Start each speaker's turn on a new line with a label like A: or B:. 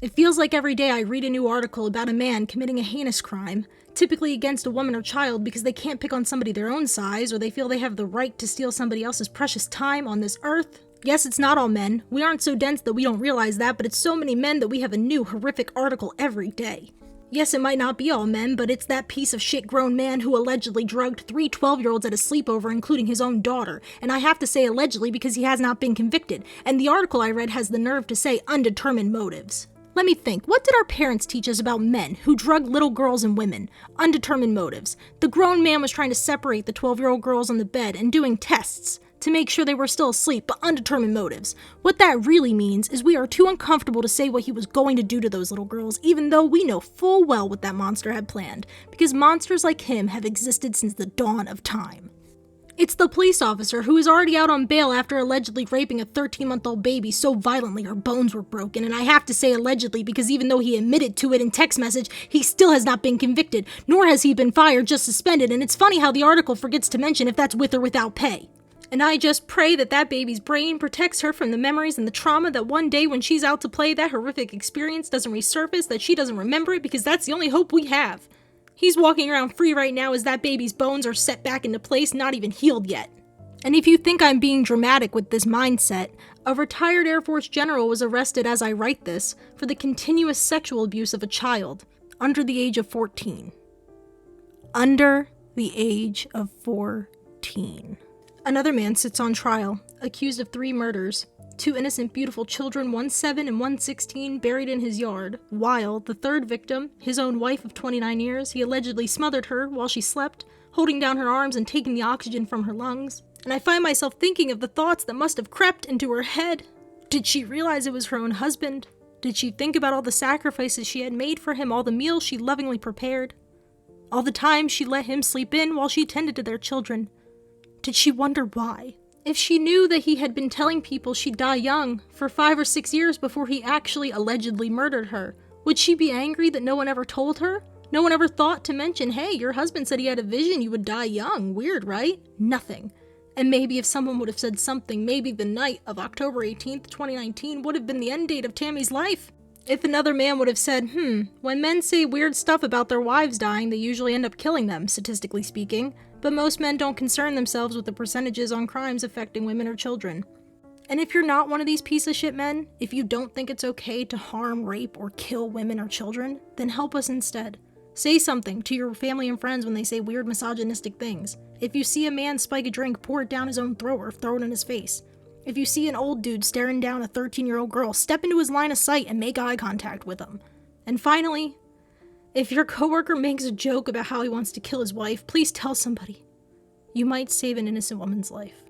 A: It feels like every day I read a new article about a man committing a heinous crime, typically against a woman or child because they can't pick on somebody their own size or they feel they have the right to steal somebody else's precious time on this earth. Yes, it's not all men. We aren't so dense that we don't realize that, but it's so many men that we have a new horrific article every day. Yes, it might not be all men, but it's that piece of shit grown man who allegedly drugged 3 12-year-olds at a sleepover, including his own daughter. And I have to say allegedly because he has not been convicted. And the article I read has the nerve to say undetermined motives. Let me think, what did our parents teach us about men who drug little girls and women? Undetermined motives. The grown man was trying to separate the 12-year-old girls on the bed and doing tests to make sure they were still asleep, but undetermined motives. What that really means is we are too uncomfortable to say what he was going to do to those little girls, even though we know full well what that monster had planned, because monsters like him have existed since the dawn of time. It's the police officer who is already out on bail after allegedly raping a 13-month-old baby so violently her bones were broken, and I have to say allegedly because even though he admitted to it in text message, he still has not been convicted, nor has he been fired, just suspended, and it's funny how the article forgets to mention if that's with or without pay. And I just pray that that baby's brain protects her from the memories and the trauma that one day when she's out to play, that horrific experience doesn't resurface, that she doesn't remember it, because that's the only hope we have. He's walking around free right now as that baby's bones are set back into place, not even healed yet. And if you think I'm being dramatic with this mindset, a retired Air Force general was arrested as I write this for the continuous sexual abuse of a child under the age of 14. Under the age of 14. Another man sits on trial, accused of 3 murders, 2 innocent beautiful children, one 7 and one 16, buried in his yard, while the third victim, his own wife of 29 years, he allegedly smothered her while she slept, holding down her arms and taking the oxygen from her lungs. And I find myself thinking of the thoughts that must have crept into her head. Did she realize it was her own husband? Did she think about all the sacrifices she had made for him, all the meals she lovingly prepared? All the time she let him sleep in while she tended to their children? Did she wonder why? If she knew that he had been telling people she'd die young for 5 or 6 years before he actually allegedly murdered her, would she be angry that no one ever told her? No one ever thought to mention, hey, your husband said he had a vision you would die young. Weird, right? Nothing. And maybe if someone would have said something, maybe the night of October 18th, 2019 would have been the end date of Tammy's life. If another man would have said, when men say weird stuff about their wives dying, they usually end up killing them, statistically speaking. But most men don't concern themselves with the percentages on crimes affecting women or children. And if you're not one of these piece of shit men, if you don't think it's okay to harm, rape, or kill women or children, then help us instead. Say something to your family and friends when they say weird misogynistic things. If you see a man spike a drink, pour it down his own throat or throw it in his face. If you see an old dude staring down a 13-year-old girl, step into his line of sight and make eye contact with him. And finally, if your coworker makes a joke about how he wants to kill his wife, please tell somebody. You might save an innocent woman's life.